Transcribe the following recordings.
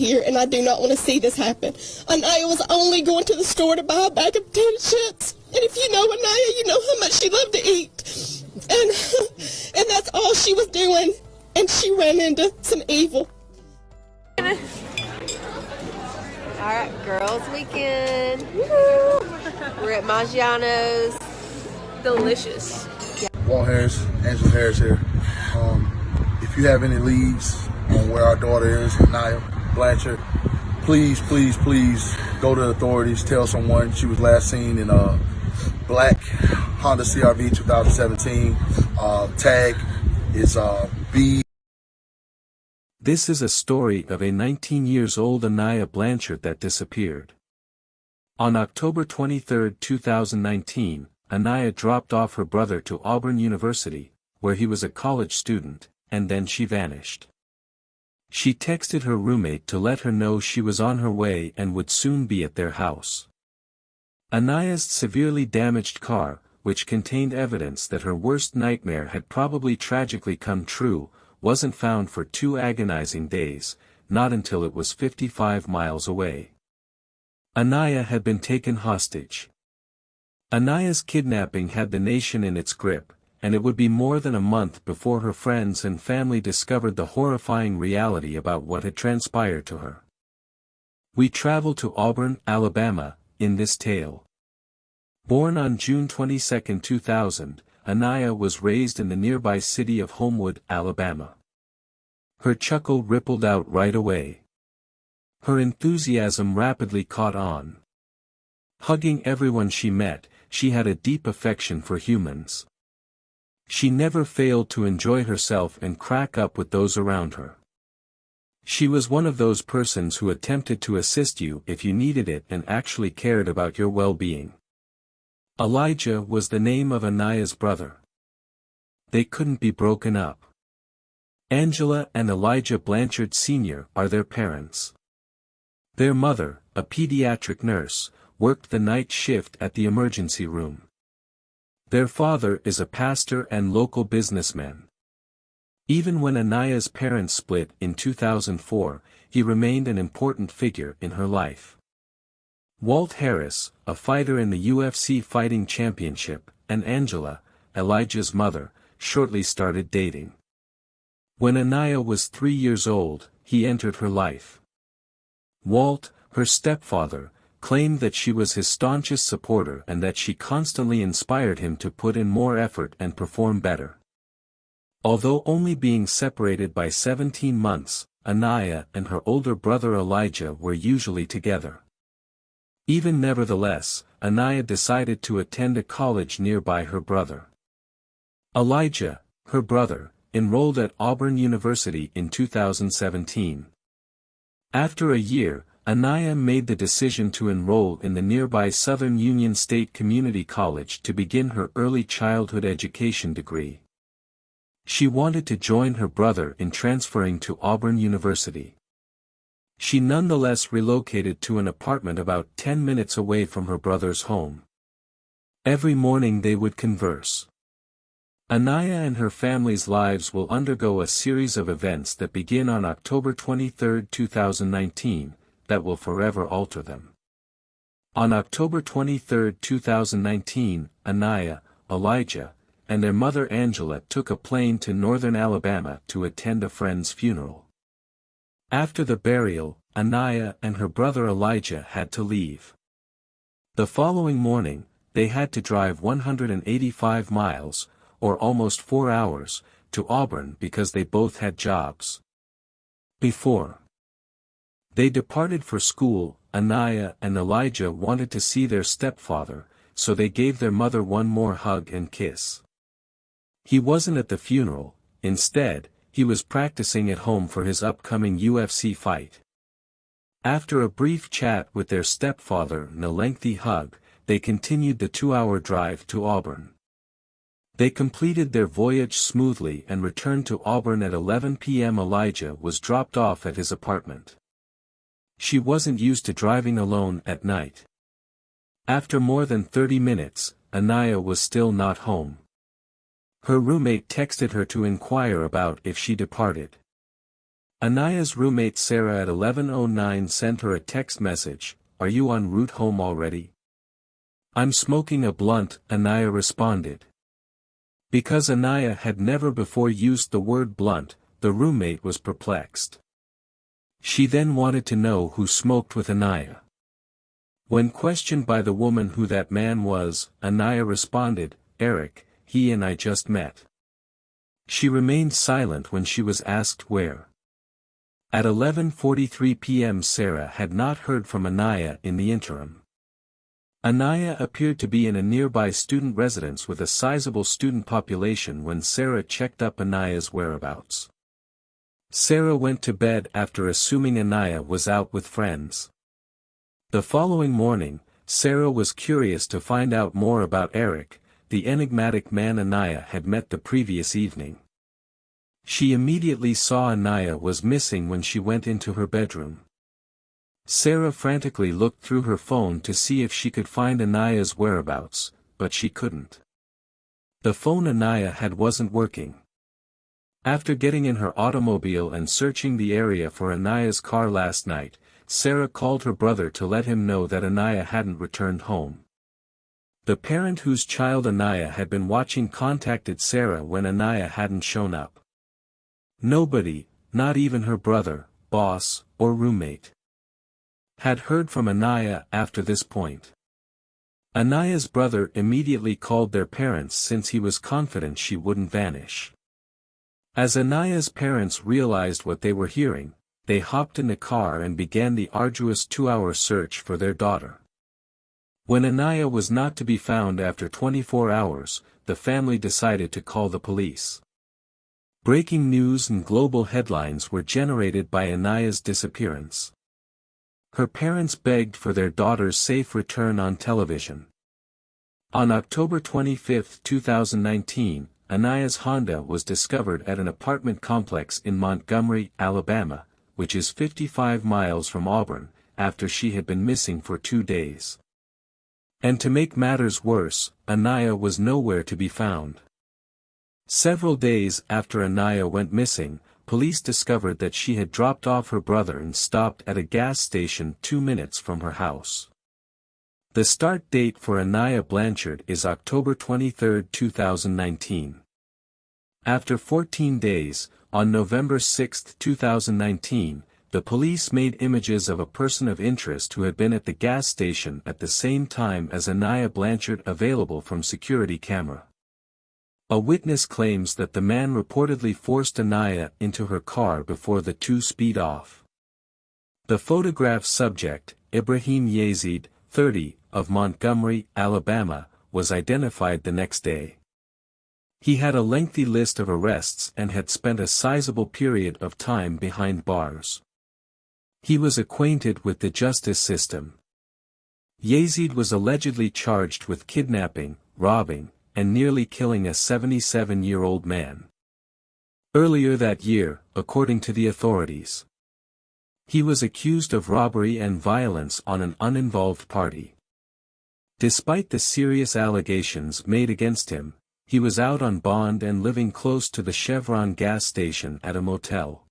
here, and I do not want to see this happen. Aniah was only going to the store to buy a bag of potato chips. And if you know Aniah, you know how much she loved to eat. And that's all she was doing. And she ran into some evil. All right, girls' weekend. We're at Maggiano's. Delicious. Walt Harris, Angela Harris here. If you have any leads on where our daughter is, Aniah Blanchard, please go to the authorities. Tell someone she was last seen in a black Honda CRV 2017. Tag is B. This is a story of a 19-year-old Aniah Blanchard that disappeared. On October 23, 2019, Aniah dropped off her brother to Auburn University, where he was a college student, and then she vanished. She texted her roommate to let her know she was on her way and would soon be at their house. Aniah's severely damaged car, which contained evidence that her worst nightmare had probably tragically come true, wasn't found for 2 agonizing days, not until it was 55 miles away. Aniah had been taken hostage. Aniah's kidnapping had the nation in its grip, and it would be more than a month before her friends and family discovered the horrifying reality about what had transpired to her. We travel to Auburn, Alabama, in this tale. Born on June 22, 2000, Aniah was raised in the nearby city of Homewood, Alabama. Her chuckle rippled out right away. Her enthusiasm rapidly caught on. Hugging everyone she met, she had a deep affection for humans. She never failed to enjoy herself and crack up with those around her. She was one of those persons who attempted to assist you if you needed it and actually cared about your well-being. Elijah was the name of Aniah's brother. They couldn't be broken up. Angela and Elijah Blanchard Sr. are their parents. Their mother, a pediatric nurse, worked the night shift at the emergency room. Their father is a pastor and local businessman. Even when Aniah's parents split in 2004, he remained an important figure in her life. Walt Harris, a fighter in the UFC Fighting Championship, and Angela, Elijah's mother, shortly started dating. When Aniah was 3 years old, he entered her life. Walt, her stepfather, claimed that she was his staunchest supporter and that she constantly inspired him to put in more effort and perform better. Although only being separated by 17 months, Aniah and her older brother Elijah were usually together. Even nevertheless, Aniah decided to attend a college nearby her brother. Elijah, her brother, enrolled at Auburn University in 2017. After a year, Aniah made the decision to enroll in the nearby Southern Union State Community College to begin her early childhood education degree. She wanted to join her brother in transferring to Auburn University. She nonetheless relocated to an apartment about 10 minutes away from her brother's home. Every morning they would converse. Aniah and her family's lives will undergo a series of events that begin on October 23, 2019, that will forever alter them. On October 23, 2019, Aniah, Elijah, and their mother Angela took a plane to northern Alabama to attend a friend's funeral. After the burial, Aniah and her brother Elijah had to leave. The following morning, they had to drive 185 miles, or almost 4 hours, to Auburn because they both had jobs. Before they departed for school, Aniah and Elijah wanted to see their stepfather, so they gave their mother one more hug and kiss. He wasn't at the funeral. Instead, he was practicing at home for his upcoming UFC fight. After a brief chat with their stepfather and a lengthy hug, they continued the 2-hour drive to Auburn. They completed their voyage smoothly and returned to Auburn at 11 p.m. Elijah was dropped off at his apartment. She wasn't used to driving alone at night. After more than 30 minutes, Aniah was still not home. Her roommate texted her to inquire about if she departed. Aniah's roommate Sarah at 11:09 sent her a text message, "Are you en route home already?" "I'm smoking a blunt," Aniah responded. Because Aniah had never before used the word blunt, the roommate was perplexed. She then wanted to know who smoked with Aniah. When questioned by the woman who that man was, Aniah responded, "Eric, he and I just met." She remained silent when she was asked where. At 11:43 p.m. Sarah had not heard from Aniah in the interim. Aniah appeared to be in a nearby student residence with a sizable student population when Sarah checked up Aniah's whereabouts. Sarah went to bed after assuming Aniah was out with friends. The following morning, Sarah was curious to find out more about Eric, the enigmatic man Aniah had met the previous evening. She immediately saw Aniah was missing when she went into her bedroom. Sarah frantically looked through her phone to see if she could find Aniah's whereabouts, but she couldn't. The phone Aniah had wasn't working. After getting in her automobile and searching the area for Aniah's car last night, Sarah called her brother to let him know that Aniah hadn't returned home. The parent whose child Aniah had been watching contacted Sarah when Aniah hadn't shown up. Nobody, not even her brother, boss, or roommate, had heard from Aniah after this point. Aniah's brother immediately called their parents since he was confident she wouldn't vanish. As Aniah's parents realized what they were hearing, they hopped in the car and began the arduous 2-hour search for their daughter. When Aniah was not to be found after 24 hours, the family decided to call the police. Breaking news and global headlines were generated by Aniah's disappearance. Her parents begged for their daughter's safe return on television. On October 25, 2019, Aniah's Honda was discovered at an apartment complex in Montgomery, Alabama, which is 55 miles from Auburn, after she had been missing for 2 days. And to make matters worse, Aniah was nowhere to be found. Several days after Aniah went missing, police discovered that she had dropped off her brother and stopped at a gas station 2 minutes from her house. The start date for Aniah Blanchard is October 23, 2019. After 14 days, on November 6, 2019, the police made images of a person of interest who had been at the gas station at the same time as Aniah Blanchard available from security camera. A witness claims that the man reportedly forced Aniah into her car before the two speed off. The photograph subject, Ibrahim Yazid, 30, of Montgomery, Alabama, was identified the next day. He had a lengthy list of arrests and had spent a sizable period of time behind bars. He was acquainted with the justice system. Yazid was allegedly charged with kidnapping, robbing, and nearly killing a 77-year-old man. Earlier that year, according to the authorities, he was accused of robbery and violence on an uninvolved party. Despite the serious allegations made against him, he was out on bond and living close to the Chevron gas station at a motel.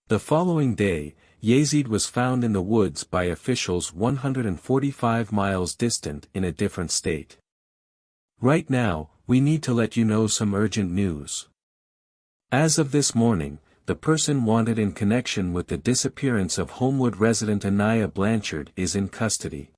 The following day, Yazid was found in the woods by officials 145 miles distant in a different state. Right now, we need to let you know some urgent news. As of this morning, the person wanted in connection with the disappearance of Homewood resident Aniah Blanchard is in custody.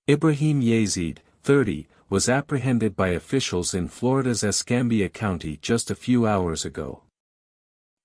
Ibrahim Yazid, 30, was apprehended by officials in Florida's Escambia County just a few hours ago.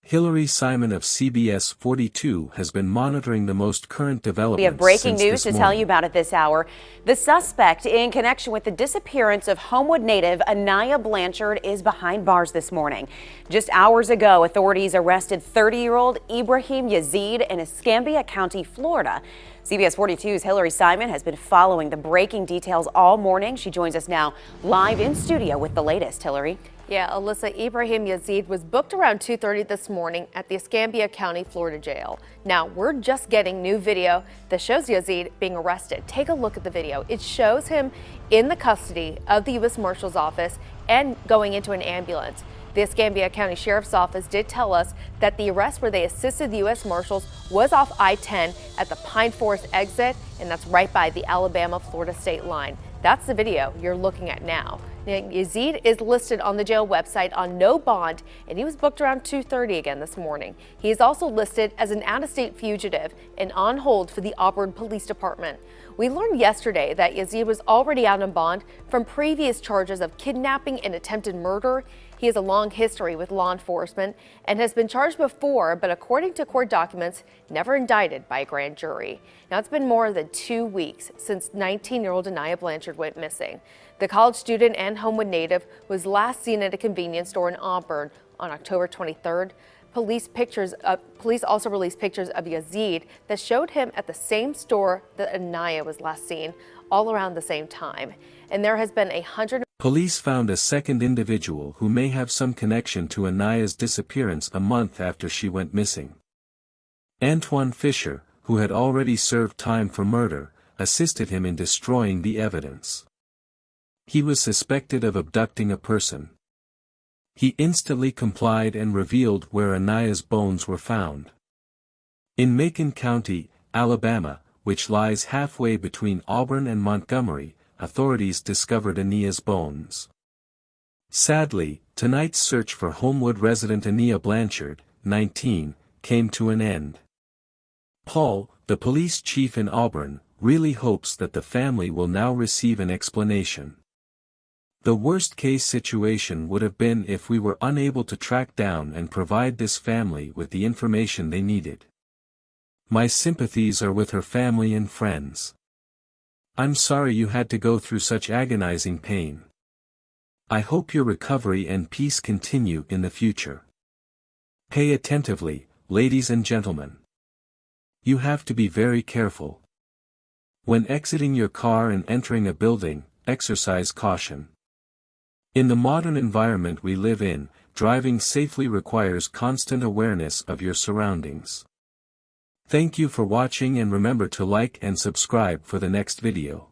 Hillary Simon of CBS 42 has been monitoring the most current developments. We have breaking news to morning. tell you about it this hour. The suspect in connection with the disappearance of Homewood native Aniah Blanchard is behind bars this morning. Just hours ago, authorities arrested 30-year-old Ibrahim Yazid in Escambia County, Florida. CBS 42's Hillary Simon has been following the breaking details all morning. She joins us now live in studio with the latest. Hillary. Yeah, Alyssa, Ibrahim Yazid was booked around 2:30 this morning at the Escambia County, Florida jail. Now, we're just getting new video that shows Yazid being arrested. Take a look at the video. It shows him in the custody of the U.S. Marshal's office and going into an ambulance. The Escambia County Sheriff's Office did tell us that the arrest where they assisted the U.S. Marshals was off I-10 at the Pine Forest exit, and that's right by the Alabama-Florida state line. That's the video you're looking at now. Yazid is listed on the jail website on no bond, and he was booked around 2:30 again this morning. He is also listed as an out-of-state fugitive and on hold for the Auburn Police Department. We learned yesterday that Yazid was already out on bond from previous charges of kidnapping and attempted murder. He has a long history with law enforcement and has been charged before, but according to court documents, never indicted by a grand jury. Now, it's been more than 2 weeks since 19-year-old Aniah Blanchard went missing. The college student and Homewood native was last seen at a convenience store in Auburn on October 23rd. Police also released pictures of Yazid that showed him at the same store that Aniah was last seen, all around the same time. And there has been Police found a second individual who may have some connection to Aniah's disappearance a month after she went missing. Antoine Fisher, who had already served time for murder, assisted him in destroying the evidence. He was suspected of abducting a person. He instantly complied and revealed where Aniah's bones were found. In Macon County, Alabama, which lies halfway between Auburn and Montgomery, authorities discovered Aniah's bones. Sadly, tonight's search for Homewood resident Aniah Blanchard, 19, came to an end. Paul, the police chief in Auburn, really hopes that the family will now receive an explanation. The worst-case situation would have been if we were unable to track down and provide this family with the information they needed. My sympathies are with her family and friends. I'm sorry you had to go through such agonizing pain. I hope your recovery and peace continue in the future. Pay attentively, ladies and gentlemen. You have to be very careful. When exiting your car and entering a building, exercise caution. In the modern environment we live in, driving safely requires constant awareness of your surroundings. Thank you for watching and remember to like and subscribe for the next video.